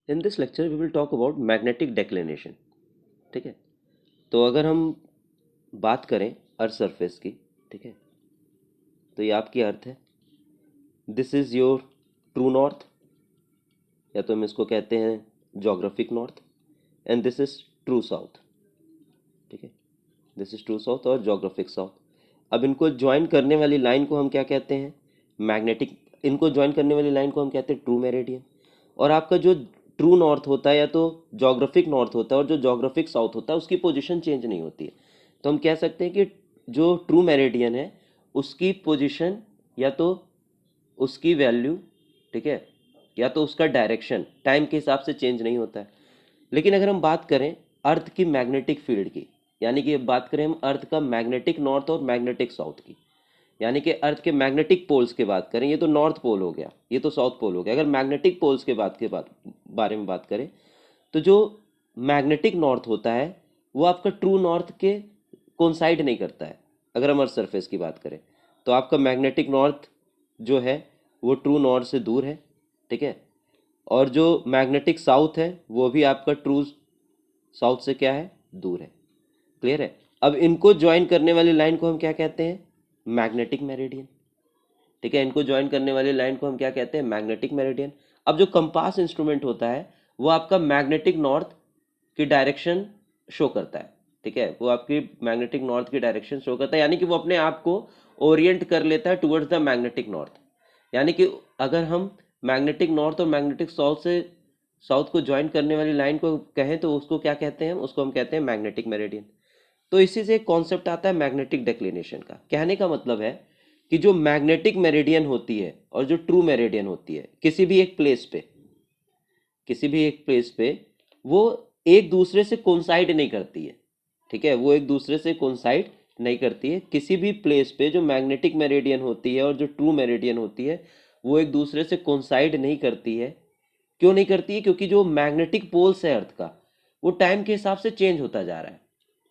In this lecture we will talk about magnetic declination. ठीक है, तो अगर हम बात करें अर्थ सरफेस की, ठीक है, तो ये आपकी अर्थ है। This is your true north, या तो हम इसको कहते हैं geographic north, and this is true south. ठीक है, दिस इज ट्रू साउथ और जोग्राफिक साउथ। अब इनको ज्वाइन करने वाली लाइन को हम क्या कहते हैं? मैग्नेटिक। इनको ज्वाइन करने वाली लाइन को हम कहते हैं ट्रू मेरिडियन। और आपका जो ट्रू नॉर्थ होता है या तो जोग्राफिक नॉर्थ होता है, और जो जोग्राफिक साउथ होता है उसकी पोजीशन चेंज नहीं होती है। तो हम कह सकते हैं कि जो ट्रू मेरिडियन है उसकी पोजीशन या तो उसकी वैल्यू, ठीक है, या तो उसका डायरेक्शन टाइम के हिसाब से चेंज नहीं होता है। लेकिन अगर हम बात करें अर्थ की मैग्नेटिक फील्ड की, यानी कि बात करें हम अर्थ का मैग्नेटिक नॉर्थ और मैग्नेटिक साउथ की, यानी कि अर्थ के मैग्नेटिक पोल्स की बात करें, ये तो नॉर्थ पोल हो गया, ये तो साउथ पोल हो गया। अगर मैग्नेटिक पोल्स के बारे में बात करें, तो जो मैग्नेटिक नॉर्थ होता है वो आपका ट्रू नॉर्थ के कोइंसाइड नहीं करता है। अगर हम अर्थ सरफेस की बात करें तो आपका मैग्नेटिक नॉर्थ जो है वो ट्रू नॉर्थ से दूर है, ठीक है, और जो मैग्नेटिक साउथ है वो भी आपका ट्रू साउथ से क्या है? दूर है। क्लियर है? अब इनको ज्वाइन करने वाली लाइन को हम क्या कहते हैं? Magnetic meridian. ठीक है, इनको ज्वाइन करने वाली लाइन को हम क्या कहते हैं? Magnetic meridian. अब जो कंपास इंस्ट्रूमेंट होता है वो आपका मैग्नेटिक नॉर्थ की डायरेक्शन शो करता है। ठीक है, वो आपकी मैग्नेटिक नॉर्थ की डायरेक्शन शो करता है, यानी कि वो अपने आप को ओरिएंट कर लेता है टुवर्ड्स द मैग्नेटिक नॉर्थ। यानी कि अगर हम मैग्नेटिक नॉर्थ और मैग्नेटिक साउथ को ज्वाइन करने वाली लाइन को कहें तो उसको क्या कहते हैं? उसको हम कहते हैं मैग्नेटिक मेरिडियन। तो इसी से एक कॉन्सेप्ट आता है मैग्नेटिक डेक्लिनेशन का। कहने का मतलब है कि जो मैग्नेटिक मेरिडियन होती है और जो ट्रू मेरिडियन होती है किसी भी एक प्लेस पे वो एक दूसरे से कोइंसाइड नहीं करती है। ठीक है, वो एक दूसरे से कोइंसाइड नहीं करती है। किसी भी प्लेस पे जो मैग्नेटिक मेरिडियन होती है और जो ट्रू मेरिडियन होती है वो एक दूसरे से कोइंसाइड नहीं करती है। क्यों नहीं करती है? क्योंकि जो मैग्नेटिक पोल्स है अर्थ का वो टाइम के हिसाब से चेंज होता जा रहा है।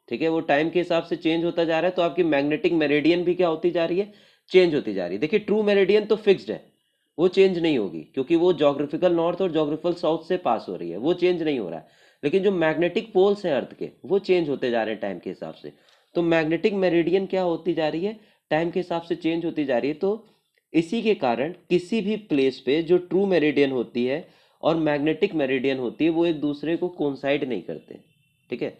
ठीक है, वो टाइम के हिसाब से चेंज होता जा रहा है, तो आपकी मैग्नेटिक मेरिडियन भी क्या होती जा रही है? चेंज होती जा रही है। देखिए, ट्रू मेरिडियन तो फिक्स्ड है, वो चेंज नहीं होगी, क्योंकि वो जोग्राफिकल नॉर्थ और जोग्राफिकल साउथ से पास हो रही है, वो चेंज नहीं हो रहा है। लेकिन जो मैग्नेटिक पोल्स हैं अर्थ के वो चेंज होते जा रहे हैं टाइम के हिसाब से। तो मैग्नेटिक मेरिडियन क्या होती जा रही है? टाइम के हिसाब से चेंज होती जा रही है। तो इसी के कारण किसी भी प्लेस पे जो ट्रू मेरिडियन होती है और मैग्नेटिक मेरिडियन होती है वो एक दूसरे को कोइंसाइड नहीं करते। ठीक है,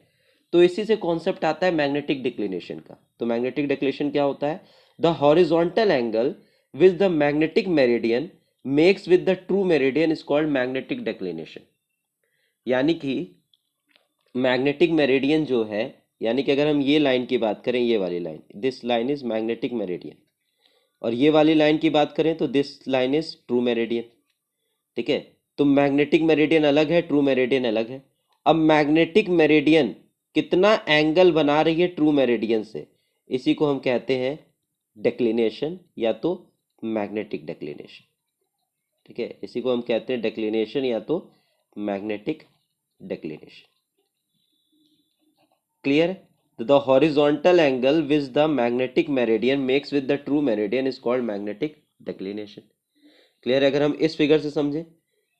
तो इसी से कॉन्सेप्ट आता है मैग्नेटिक डिक्लिनेशन का। तो मैग्नेटिक डिक्लिनेशन क्या होता है? The horizontal angle with the magnetic meridian makes with the true meridian is called magnetic declination. यानी कि मैग्नेटिक मेरिडियन जो है, यानी कि अगर हम ये लाइन की बात करें, ये वाली line, this line is magnetic meridian, और ये वाली लाइन की बात करें तो this line is true meridian. ठीक है, तो मैग्नेटिक मेरिडियन अलग है, ट्रू मेरिडियन अलग है। अब मैग्नेटिक मेरिडियन कितना एंगल बना रही है ट्रू मेरिडियन से, इसी को हम कहते हैं डेक्लिनेशन या तो मैग्नेटिक डेक्लिनेशन। ठीक है, इसी को हम कहते हैं डेक्लिनेशन या तो मैग्नेटिक डेक्लिनेशन। क्लियर है? तो the horizontal angle which the magnetic meridian makes with the true meridian is called magnetic declination. Clear है? अगर हम इस फिगर से समझें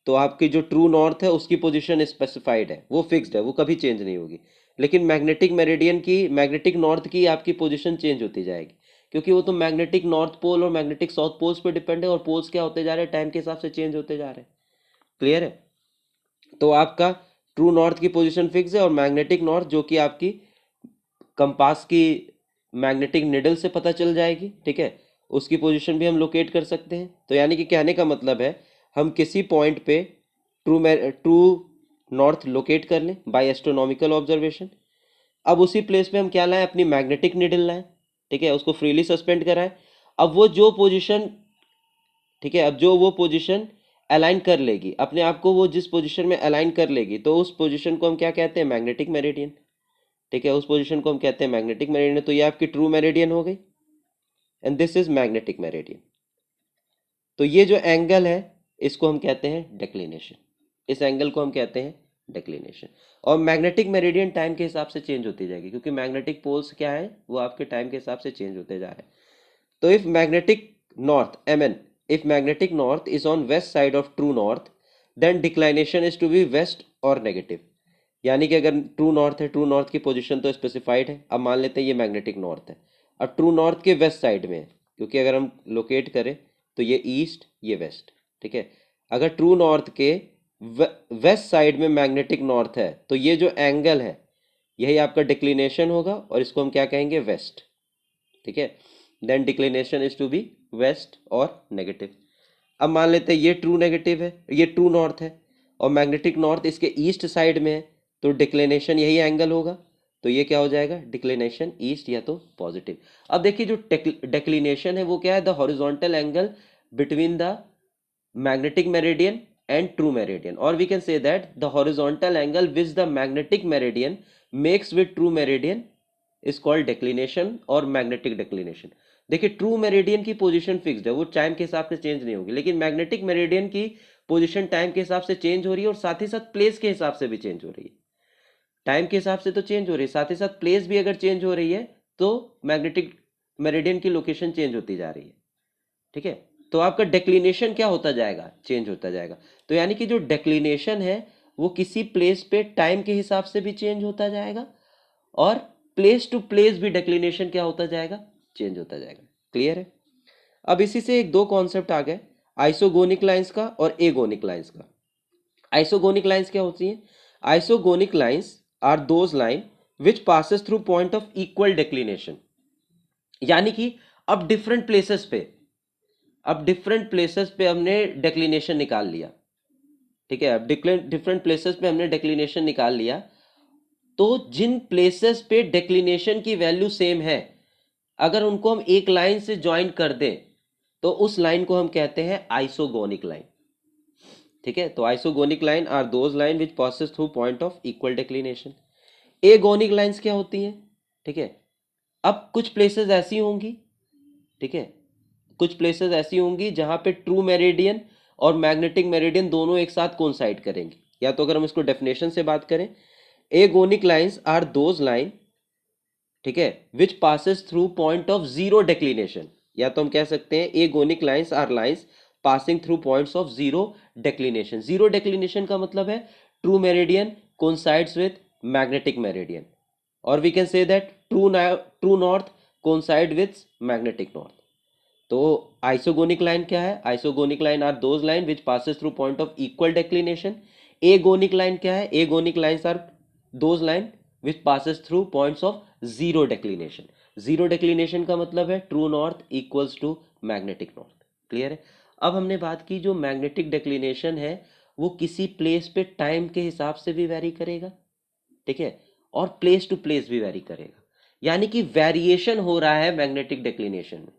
तो आपकी जो ट्रू नॉर्थ है उसकी पोजीशन स्पेसिफाइड है, वो फिक्स्ड है, वो कभी चेंज नहीं होगी। लेकिन मैग्नेटिक मेरिडियन की, मैग्नेटिक नॉर्थ की आपकी पोजीशन चेंज होती जाएगी, क्योंकि वो तो मैग्नेटिक नॉर्थ पोल और मैग्नेटिक साउथ पोल्स पे डिपेंड है, और पोल्स क्या होते जा रहे हैं? टाइम के हिसाब से चेंज होते जा रहे हैं। क्लियर है? तो आपका ट्रू नॉर्थ की पोजीशन फिक्स है, और मैग्नेटिक नॉर्थ जो कि आपकी कंपास की मैग्नेटिक निडल से पता चल जाएगी, ठीक है, उसकी पोजीशन भी हम लोकेट कर सकते हैं। तो यानी कि कहने का मतलब है हम किसी पॉइंट पे ट्रू नॉर्थ लोकेट कर लें बाय एस्ट्रोनॉमिकल ऑब्जर्वेशन। अब उसी प्लेस पे हम क्या लाएं? अपनी मैग्नेटिक निडल लाएं, ठीक है, उसको फ्रीली सस्पेंड कराएं। अब वो जो पोजीशन, ठीक है, अब जो वो पोजीशन अलाइन कर लेगी अपने आप को, वो जिस पोजीशन में अलाइन कर लेगी, तो उस पोजीशन को हम क्या कहते हैं? Magnetic meridian. ठीक है, उस पोजीशन को हम कहते हैं मैग्नेटिक मेरिडियन। तो ये आपकी ट्रू मेरिडियन हो गई, and this is magnetic meridian. तो ये जो एंगल है इसको हम कहते हैं डेक्लिनेशन, इस एंगल को हम कहते हैं डेक्लिनेशन। और मैग्नेटिक मेरिडियन टाइम के हिसाब से चेंज होती जाएगी, क्योंकि मैग्नेटिक पोल्स क्या है? वो आपके टाइम के हिसाब से चेंज होते जा रहे हैं। तो if magnetic north, M N, if magnetic north is on west side of true north, then declination is to be west और नेगेटिव। यानी कि अगर ट्रू नॉर्थ है, ट्रू नॉर्थ की पोजीशन तो स्पेसिफाइड है, अब मान लेते हैं ये मैग्नेटिक नॉर्थ है, अब ट्रू नॉर्थ के वेस्ट साइड में है, क्योंकि अगर हम लोकेट करें तो ये ईस्ट ये वेस्ट, ठीक है। अगर ट्रू नॉर्थ के वेस्ट साइड में मैग्नेटिक नॉर्थ है तो ये जो एंगल है यही आपका डिक्लिनेशन होगा और इसको हम क्या कहेंगे, वेस्ट, ठीक है। Then declination is to be west और नेगेटिव। अब मान लेते हैं ये ट्रू नेगेटिव है, ये ट्रू नॉर्थ है और मैग्नेटिक नॉर्थ इसके ईस्ट साइड में है, तो डिक्लिनेशन यही एंगल होगा, तो ये क्या हो जाएगा, डिक्लिनेशन ईस्ट या तो पॉजिटिव। अब देखिए जो डिक्लिनेशन है वो क्या है, the horizontal angle between the magnetic meridian and true meridian, or we can say that the horizontal angle which the magnetic meridian makes with true meridian is called declination और magnetic declination। देखिए true meridian की position fixed है, वो time के हिसाब से change नहीं होगी, लेकिन मैग्नेटिक मेरिडियन की पोजीशन टाइम के हिसाब से चेंज हो रही है और साथ ही साथ प्लेस के हिसाब से भी चेंज हो रही है। टाइम के हिसाब से तो चेंज हो रही है, साथ ही साथ प्लेस भी अगर चेंज हो रही है तो मैग्नेटिक मेरिडियन की लोकेशन चेंज होती जा रही है, ठीक है। तो आपका डेक्लिनेशन क्या होता जाएगा, चेंज होता जाएगा। तो यानी कि जो डेक्लिनेशन है वो किसी प्लेस पे टाइम के हिसाब से भी चेंज होता जाएगा और प्लेस टू प्लेस भी डेक्लिनेशन क्या होता जाएगा, चेंज होता जाएगा। क्लियर है। अब इसी से एक दो कॉन्सेप्ट आ गए, आइसोगोनिक लाइंस का और एगोनिक लाइंस का। आइसोगोनिक लाइंस क्या होती हैं, isogonic lines are those line which passes through point of equal declination. यानी कि अब डिफरेंट प्लेसेस पे हमने डेक्लिनेशन निकाल लिया, ठीक है। अब डिफरेंट प्लेसेस पे हमने डेक्लिनेशन निकाल लिया, तो जिन प्लेसेस पे डेक्लिनेशन की वैल्यू सेम है अगर उनको हम एक लाइन से ज्वाइन कर दें तो उस लाइन को हम कहते हैं आइसोगोनिक लाइन, ठीक है। तो isogonic line are those line which passes through point of equal declination. Agonic lines क्या होती हैं, ठीक है। अब कुछ प्लेसेस ऐसी होंगी, ठीक है, कुछ प्लेसेस ऐसी होंगी जहां पे ट्रू मेरिडियन और मैग्नेटिक मेरिडियन दोनों एक साथ कोइंसाइड करेंगे। या तो अगर हम इसको डेफिनेशन से बात करें, agonic lines are those line, ठीक है, which passes through point of zero declination. या तो हम कह सकते हैं agonic lines are lines passing through points of zero declination. Zero declination का मतलब है true meridian coincides with magnetic meridian, और we can say that true north coincide with magnetic north. तो आइसोगोनिक लाइन क्या है, isogonic line are those line which passes through point of equal declination. Agonic line क्या है, agonic lines are those line which passes through points of zero declination. Zero declination का मतलब है true north equals to magnetic north. Clear है। अब हमने बात की जो मैग्नेटिक डेक्लिनेशन है वो किसी प्लेस पे टाइम के हिसाब से भी वेरी करेगा, ठीक है, और प्लेस टू प्लेस भी वेरी करेगा। यानी कि वेरिएशन हो रहा है मैग्नेटिक डेक्लिनेशन में।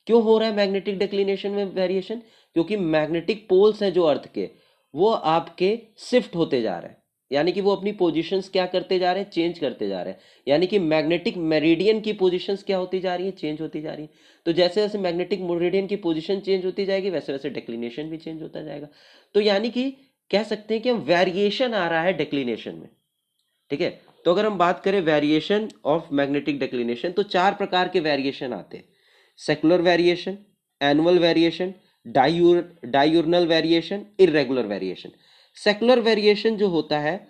क्यों हो रहा है मैग्नेटिक डिक्लिनेशन में वेरिएशन, क्योंकि मैग्नेटिक पोल्स हैं जो अर्थ के वो आपके शिफ्ट होते जा रहे हैं, यानी कि वो अपनी पोजीशंस क्या करते जा रहे हैं, चेंज करते जा रहे हैं। यानी कि मैग्नेटिक मेरिडियन की पोजीशंस क्या होती जा रही है, चेंज होती जा रही है। तो जैसे जैसे मैग्नेटिक मेरिडियन की पोजीशन चेंज होती जाएगी वैसे वैसे डिक्लिनेशन भी चेंज होता जाएगा। तो यानी कि कह सकते हैं कि हम वेरिएशन आ रहा है डिक्लिनेशन में, ठीक है। तो अगर हम बात करें वेरिएशन ऑफ मैग्नेटिक डिक्लिनेशन तो चार प्रकार के वेरिएशन आते हैं, secular variation, annual variation, diurnal variation, irregular variation. Secular variation जो होता है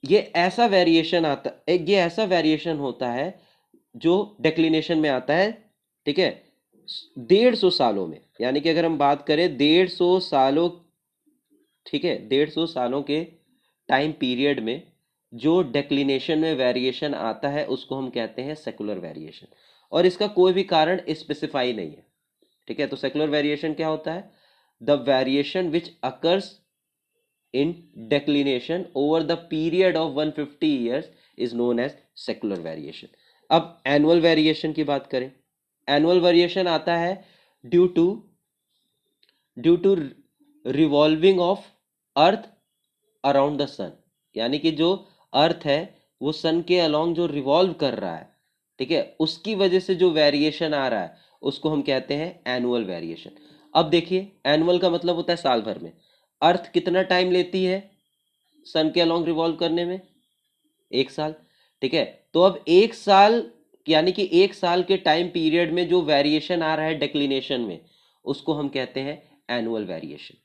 ये ऐसा वेरिएशन होता है जो डिक्लिनेशन में आता है, ठीक है, 150 सालों में। यानी कि अगर हम बात करें 150 सालों, ठीक है, 150 सालों के टाइम पीरियड में जो डेक्लिनेशन में वेरिएशन आता है उसको हम कहते हैं सेकुलर वेरिएशन, और इसका कोई भी कारण स्पेसिफाई नहीं है, ठीक है। तो सेकुलर वेरिएशन क्या होता है, the variation which occurs in declination over the period of 150 years is known as secular variation. अब एनुअल वेरिएशन की बात करें, एनुअल वेरिएशन आता है due to revolving of earth around the sun. यानी कि जो अर्थ है वो सन के अलोंग जो रिवॉल्व कर रहा है, ठीक है, उसकी वजह से जो वेरिएशन आ रहा है उसको हम कहते हैं एनुअल वेरिएशन। अब देखिए एनुअल का मतलब होता है साल भर में, अर्थ कितना टाइम लेती है सन के अलोंग रिवॉल्व करने में, 1 साल, ठीक है। तो अब 1 साल यानी कि 1 साल के टाइम पीरियड में जो वेरिएशन आ रहा है डिक्लिनेशन में उसको हम कहते हैं एनुअल वेरिएशन,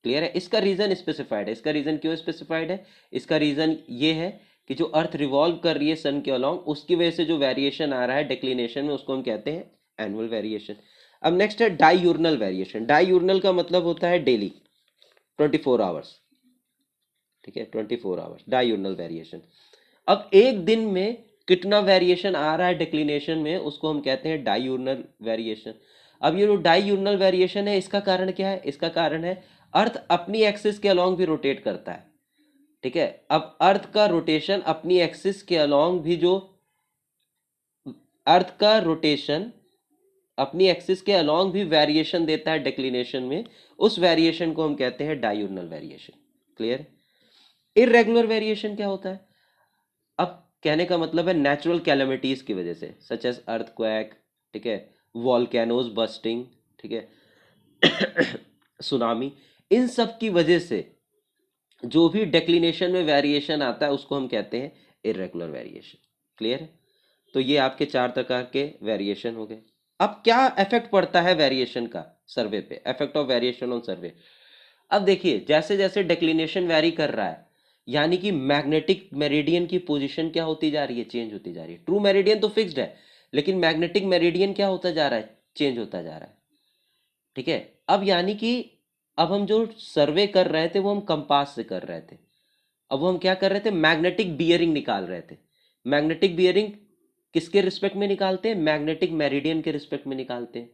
क्लियर है? इसका रीजन स्पेसिफाइड है। इसका रीजन क्यों स्पेसिफाइड है? इसका रीजन ये है कि जो अर्थ रिवॉल्व कर रही है सन के अलोंग, उसकी वजह से जो वेरिएशन आ रहा है डिक्लिनेशन में, उसको हम कहते हैं एनुअल वेरिएशन। अब नेक्स्ट है डाईयूर्नल वेरिएशन। डाईयूर्नल का मतलब होता है डेली, 24 आवर्स, ठीक है, 24 आवर्स डाईयूर्नल वेरिएशन। अब एक दिन में कितना वेरिएशन आ रहा है डिक्लिनेशन में, उसको हम कहते हैं डाईयूर्नल वेरिएशन। अब ये जो डाईयूर्नल वेरिएशन है, इसका कारण क्या है? इसका कारण है अर्थ अपनी एक्सिस के अलोंग भी रोटेट करता है, ठीक है। अब अर्थ का रोटेशन अपनी एक्सिस के अलोंग भी, जो अर्थ का रोटेशन अपनी एक्सिस के अलोंग भी वेरिएशन देता है डिक्लिनेशन में, उस वेरिएशन को हम कहते हैं डाईयूर्नल वेरिएशन। क्लियर? इररेगुलर वेरिएशन क्या होता है? अब कहने का मतलब है नेचुरल कैलेमिटीज की वजह से, सच एज अर्थक्वेक, ठीक है, वॉल्केनोज बस्टिंग, ठीक है, सुनामी, इन सब की वजह से जो भी डेक्लिनेशन में वेरिएशन आता है उसको हम कहते हैं इररेगुलर वेरिएशन। क्लियर है? तो ये आपके 4 प्रकार के वेरिएशन हो गए। अब क्या इफेक्ट पड़ता है वेरिएशन का सर्वे पे? इफेक्ट ऑफ वेरिएशन ऑन सर्वे। अब देखिए, जैसे जैसे डेक्लिनेशन वेरी कर रहा है, यानी कि मैग्नेटिक मेरिडियन की पोजीशन क्या होती जा रही है? चेंज होती जा रही है। ट्रू मेरिडियन तो फिक्स्ड है, लेकिन मैग्नेटिक मेरिडियन क्या होता जा रहा है? चेंज होता जा रहा है, ठीक है। अब यानी कि अब हम जो सर्वे कर रहे थे वो हम कंपास से कर रहे थे, अब वो हम क्या कर रहे थे? मैग्नेटिक बियरिंग निकाल रहे थे। मैग्नेटिक बियरिंग किसके रिस्पेक्ट में निकालते हैं? मैग्नेटिक मेरिडियन के रिस्पेक्ट में निकालते हैं।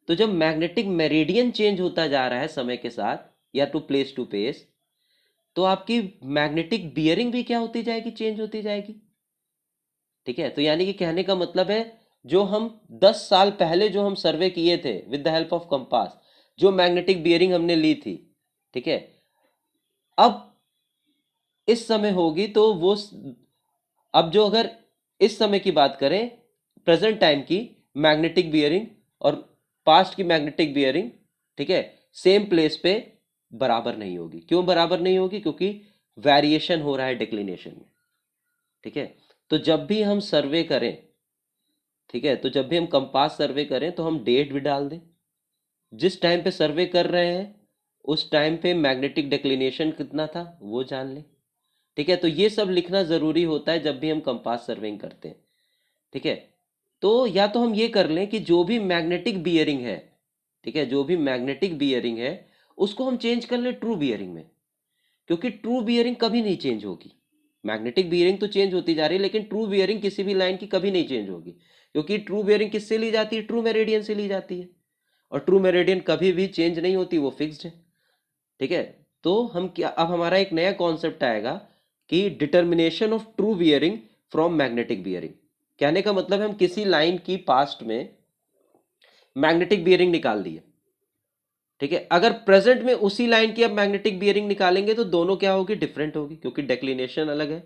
तो जब मैग्नेटिक मेरिडियन चेंज होता जा रहा है समय के साथ, या टू प्लेस टू प्लेस, तो आपकी मैग्नेटिक बियरिंग भी क्या होती जाएगी? चेंज होती जाएगी, ठीक है। तो यानी कि कहने का मतलब है, जो हम 10 साल पहले जो हम सर्वे किए थे with the help of compass, जो मैग्नेटिक बियरिंग हमने ली थी, ठीक है, अब इस समय होगी तो वो, अब जो अगर इस समय की बात करें, प्रेजेंट टाइम की मैग्नेटिक बियरिंग और पास्ट की मैग्नेटिक बियरिंग, ठीक है, सेम प्लेस पे बराबर नहीं होगी। क्यों बराबर नहीं होगी? क्योंकि वेरिएशन हो रहा है डिक्लिनेशन में, ठीक है। तो जब भी हम सर्वे करें, ठीक है, तो जब भी हम कंपास सर्वे करें तो हम डेट भी डाल दें, जिस टाइम पे सर्वे कर रहे हैं उस टाइम पे मैग्नेटिक डिक्लिनेशन कितना था वो जान लें, ठीक है। तो ये सब लिखना जरूरी होता है जब भी हम कंपास सर्वेइंग करते हैं, ठीक है। तो या तो हम ये कर लें कि जो भी मैग्नेटिक बियरिंग है, ठीक है, जो भी मैग्नेटिक बियरिंग है उसको हम चेंज कर लें ट्रू बियरिंग में, क्योंकि ट्रू बियरिंग कभी नहीं चेंज होगी। मैग्नेटिक बियरिंग तो चेंज होती जा रही है, लेकिन ट्रू बियरिंग किसी भी लाइन की कभी नहीं चेंज होगी, क्योंकि ट्रू बियरिंग किससे ली जाती है? ट्रू मेरिडियन से ली जाती है, और ट्रू मेरिडियन कभी भी चेंज नहीं होती, वो फिक्स्ड है, ठीक है। तो हम क्या, अब हमारा एक नया कॉन्सेप्ट आएगा कि determination of true bearing from magnetic bearing. कहने का मतलब हम किसी लाइन की पास्ट में मैग्नेटिक बियरिंग निकाल दी है, ठीक है, अगर प्रेजेंट में उसी लाइन की अब मैग्नेटिक बियरिंग निकालेंगे तो दोनों क्या होगी? डिफरेंट होगी, क्योंकि डेक्लिनेशन अलग है,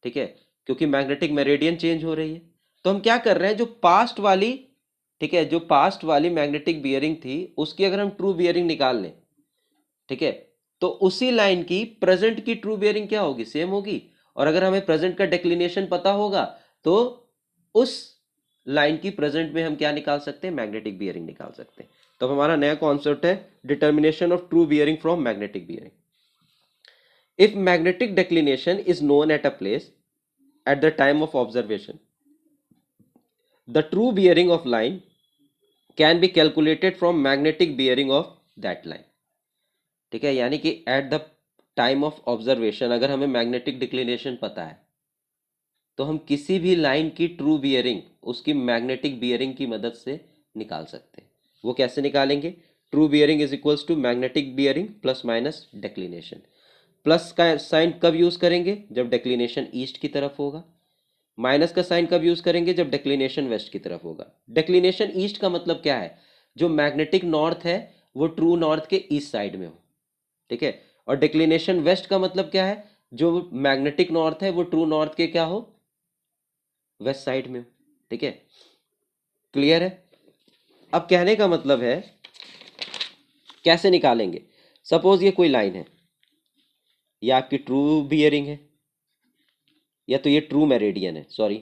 ठीक है, क्योंकि मैग्नेटिक मेरिडियन चेंज हो रही है। तो हम क्या कर रहे हैं, जो पास्ट वाली, ठीक है, जो पास्ट वाली मैग्नेटिक बियरिंग थी उसकी अगर हम ट्रू बियरिंग निकाल लें, ठीक है, तो उसी लाइन की प्रेजेंट की ट्रू बियरिंग क्या होगी? सेम होगी। और अगर हमें प्रेजेंट का डेक्लिनेशन पता होगा तो उस लाइन की प्रेजेंट में हम क्या निकाल सकते हैं? मैग्नेटिक बियरिंग निकाल सकते हैं। तो हमारा नया कॉन्सेप्ट है determination of true bearing from magnetic bearing. If magnetic declination is known at a place at the time of observation, the true bearing of line can be calculated from magnetic bearing of that line, ठीक है। यानी कि at the time of observation अगर हमें magnetic declination पता है तो हम किसी भी लाइन की ट्रू बियरिंग उसकी मैग्नेटिक बियरिंग की मदद से निकाल सकते हैं। वो कैसे निकालेंगे? True bearing is equals to magnetic bearing plus minus declination. Plus का साइन कब यूज करेंगे? जब डेक्लिनेशन ईस्ट की तरफ होगा। माइनस का साइन कब यूज करेंगे? जब डेक्लिनेशन वेस्ट की तरफ होगा। डेक्लिनेशन ईस्ट का मतलब क्या है? जो मैग्नेटिक नॉर्थ है वो ट्रू नॉर्थ के ईस्ट साइड में हो, ठीक है। और डिक्लिनेशन वेस्ट का मतलब क्या है? जो मैग्नेटिक नॉर्थ है वो ट्रू नॉर्थ के क्या हो? वेस्ट साइड में हो, ठीक है। क्लियर है? अब कहने का मतलब है कैसे निकालेंगे? सपोज ये कोई लाइन है, ये आपकी ट्रू बियरिंग है, या तो ये ट्रू मेरिडियन है, सॉरी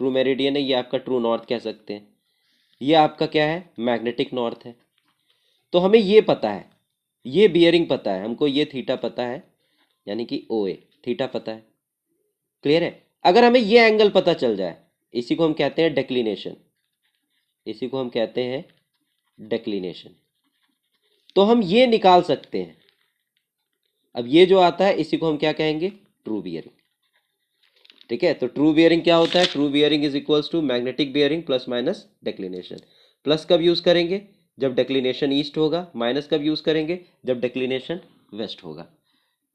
ट्रू मेरिडियन है, ये आपका ट्रू नॉर्थ कह सकते हैं, ये आपका क्या है? मैग्नेटिक नॉर्थ है। तो हमें ये पता है, ये बियरिंग पता है हमको, ये थीटा पता है, यानी कि ओ ए थीटा पता है। क्लियर है? अगर हमें ये एंगल पता चल जाए, इसी को हम कहते हैं डेक्लिनेशन, इसी को हम कहते हैं डेक्लिनेशन, तो हम ये निकाल सकते हैं। अब ये जो आता है इसी को हम क्या कहेंगे? True bearing. ठीक है, तो ट्रू बियरिंग क्या होता है? True bearing is equals to magnetic bearing plus minus declination. Plus कब यूज करेंगे? जब डेक्लिनेशन ईस्ट होगा। माइनस कब यूज करेंगे? जब डेक्लिनेशन वेस्ट होगा।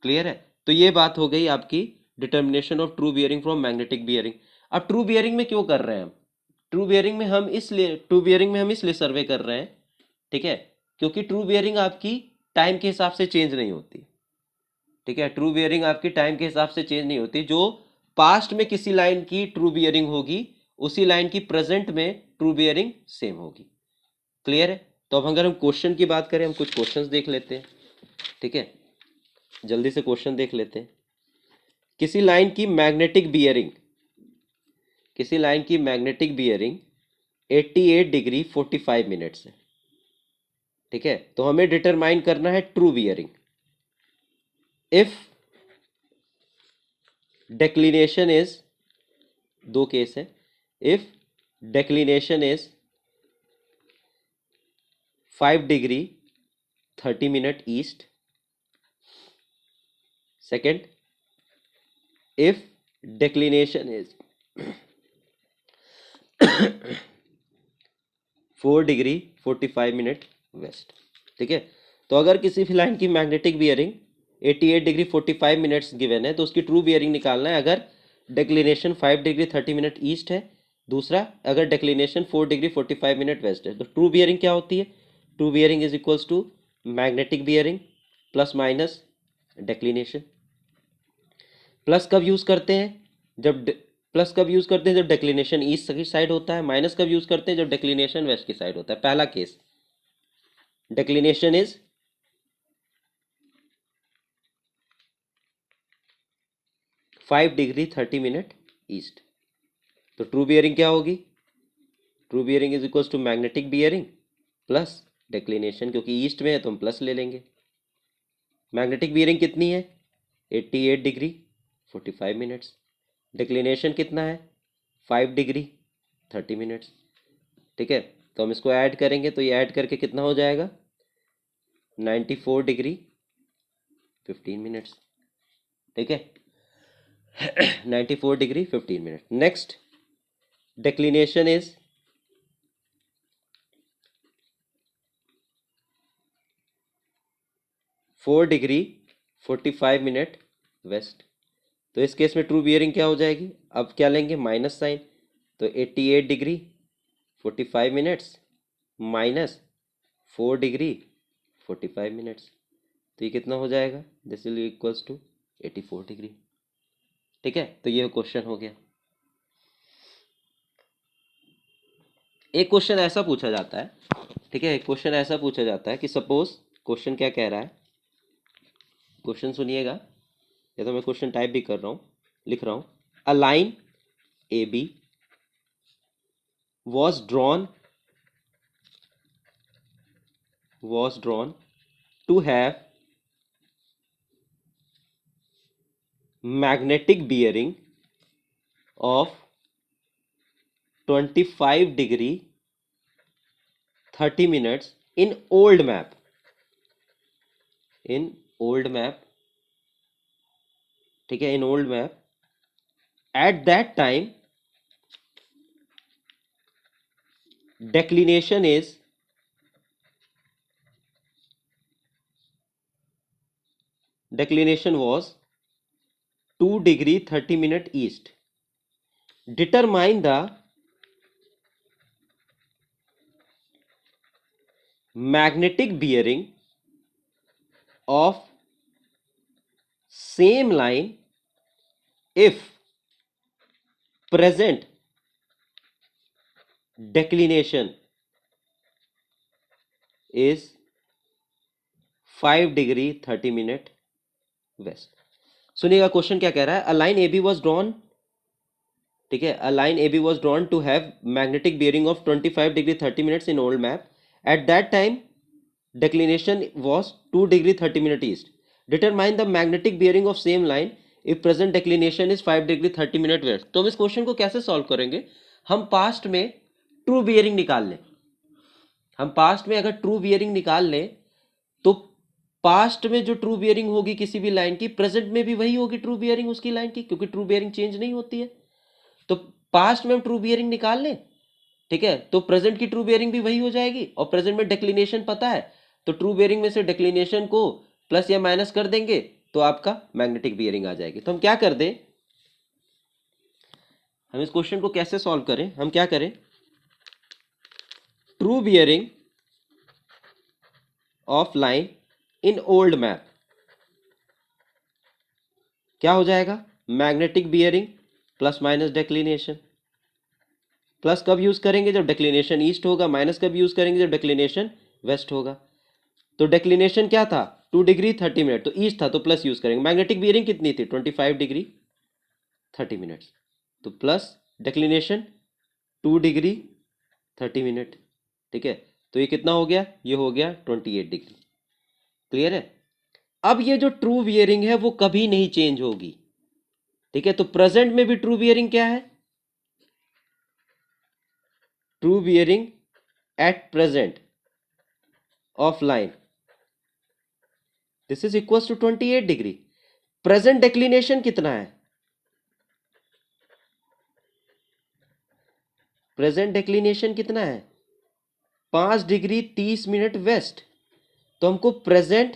क्लियर है? तो ये बात हो गई आपकी determination of true bearing from magnetic bearing. अब ट्रू बियरिंग में क्यों कर रहे हैं हम? ट्रू बियरिंग में हम इसलिए सर्वे कर रहे हैं, ठीक है, क्योंकि ट्रू बियरिंग आपकी टाइम के हिसाब से चेंज नहीं होती। ठीक है, ट्रू बियरिंग आपकी टाइम के हिसाब से चेंज नहीं होती। जो पास्ट में किसी लाइन की ट्रू बियरिंग होगी, उसी लाइन की प्रेजेंट में ट्रू बियरिंग सेम होगी। क्लियर है? तो अब अगर हम क्वेश्चन की बात करें, हम कुछ क्वेश्चंस देख लेते हैं। ठीक है, जल्दी से क्वेश्चन देख लेते हैं। किसी लाइन की मैग्नेटिक बियरिंग, किसी लाइन की मैग्नेटिक बियरिंग 88 डिग्री 45 मिनट्स है। ठीक है, तो हमें डिटरमाइन करना है true bearing. If declination is, दो केस है, if declination is 5 degree 30 minute east. Second, if declination is 4 degree 45 minute west. ठीक है, तो अगर किसी भी लाइन की magnetic bearing 88 degree 45 minutes given है, तो उसकी ट्रू बियरिंग निकालना है अगर डेक्लिनेशन 5 डिग्री 30 मिनट ईस्ट है, दूसरा अगर डेक्लिनेशन 4 डिग्री 45 मिनट वेस्ट है। तो ट्रू बियरिंग क्या होती है? True bearing is equals to magnetic bearing plus minus declination. Plus कब यूज करते हैं? प्लस कब यूज करते हैं? जब डेक्लिनेशन ईस्ट की साइड होता है। माइनस कब यूज करते हैं? जब डेक्लिनेशन वेस्ट की साइड होता है। पहला case, declination is 5 degree 30 minute east, तो ट्रू बियरिंग क्या होगी? True bearing is equals to magnetic bearing plus declination, क्योंकि ईस्ट में है तो हम प्लस ले लेंगे। मैग्नेटिक बियरिंग कितनी है? 88 डिग्री 45 मिनट्स। डिक्लिनेशन कितना है? 5 डिग्री 30 मिनट्स। ठीक है, तो हम इसको ऐड करेंगे, तो ये ऐड करके कितना हो जाएगा? 94 डिग्री 15 मिनट्स। ठीक है, 94 degree 15 minute. Next, declination is 4 degree 45 minute west. तो इस केस में ट्रू बियरिंग क्या हो जाएगी? अब क्या लेंगे? माइनस साइन, तो 88 degree 45 minutes minus 4 degree 45 minutes, तो ये कितना हो जाएगा? This will equals to 84 degree. ठीक है, तो ये क्वेश्चन हो गया। एक क्वेश्चन ऐसा पूछा जाता है, ठीक है, एक क्वेश्चन ऐसा पूछा जाता है कि सपोज, क्वेश्चन क्या कह रहा है, क्वेश्चन सुनिएगा, या तो मैं क्वेश्चन टाइप भी कर रहा हूँ, लिख रहा हूँ। A line A B was drawn to have magnetic bearing of 25 degree 30 minutes in old map, in old map, ठीक है, in old map. At that time declination was 2 degree 30 minute east. Determine the magnetic bearing of same line if present declination is 5 degree 30 minute west. सुनिएगा question क्या कह रहा है। A line A B was drawn, ठीक है, a line A B was drawn to have magnetic bearing of 25 degree 30 minutes in old map. At that time declination was 2 degree 30 minute east. Determine the magnetic bearing of same line if present declination is 5 degree 30 minute west. तो हम इस question को कैसे solve करेंगे? हम past में true bearing निकाल लें। हम पास्ट में अगर ट्रू बियरिंग निकाल लें तो पास्ट में जो ट्रू बियरिंग होगी किसी भी लाइन की, प्रेजेंट में भी वही होगी ट्रू बियरिंग उसकी लाइन की, क्योंकि ट्रू बियरिंग चेंज नहीं होती है। तो पास्ट में हम ट्रू बियरिंग निकाल लें, ठीक है, तो प्रेजेंट की ट्रू बियरिंग भी वही हो जाएगी। और प्रेजेंट में डिक्लिनेशन पता है, तो ट्रू बियरिंग में से डिक्लिनेशन को प्लस या माइनस कर देंगे तो आपका मैग्नेटिक बियरिंग आ जाएगी। तो हम क्या कर दें, हम इस क्वेश्चन को कैसे सॉल्व करें? हम क्या करें, true bearing of line in old map क्या हो जाएगा, magnetic bearing plus minus declination. Plus कब यूज करेंगे, जब डिक्लिनेशन ईस्ट होगा। माइनस कब यूज करेंगे, जब डिक्लिनेशन वेस्ट होगा। तो डिक्लिनेशन क्या था, 2 डिग्री 30 मिनट, तो ईस्ट था तो प्लस यूज करेंगे। मैग्नेटिक बियरिंग कितनी थी, 25 डिग्री 30 मिनट्स, तो प्लस डिक्लिनेशन 2 डिग्री 30 मिनट, ठीक है। तो ये कितना हो गया, ये हो गया 28 डिग्री। क्लियर है? अब ये जो ट्रू बियरिंग है वो कभी नहीं चेंज होगी, ठीक है। तो प्रेजेंट में भी ट्रू बियरिंग क्या है, true bearing at present of line, this is equal to 28 degree. Present declination कितना है, प्रेजेंट डिक्लिनेशन कितना है, 5 डिग्री 30 मिनट वेस्ट। तो हमको प्रेजेंट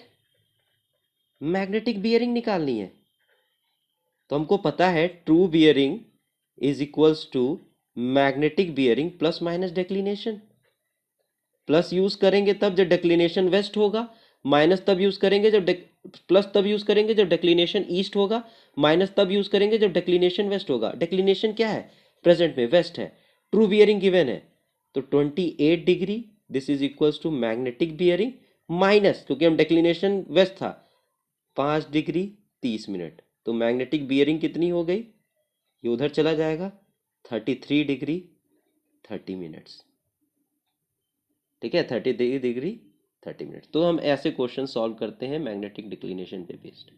मैग्नेटिक बियरिंग निकालनी है। तो हमको पता है true bearing is equals to magnetic bearing plus minus declination. Plus use करेंगे तब जब डिक्लिनेशन वेस्ट होगा, माइनस तब यूज करेंगे जब प्लस तब यूज करेंगे जब डिक्लिनेशन ईस्ट होगा, माइनस तब यूज करेंगे जब डिक्लिनेशन वेस्ट होगा। डिक्लिनेशन क्या है, प्रेजेंट में वेस्ट है, ट्रू बियरिंग गिवन है, तो 28 degree this is equals to magnetic bearing minus, क्योंकि हम डिक्लिनेशन वेस्ट था, 5 डिग्री 30 मिनट। तो मैग्नेटिक बियरिंग कितनी हो गई, ये उधर चला जाएगा, 33 डिग्री 30 मिनट्स, ठीक है, 30 डिग्री 30 मिनट। तो हम ऐसे क्वेश्चन सॉल्व करते हैं मैग्नेटिक डिक्लिनेशन पे बेस्ड।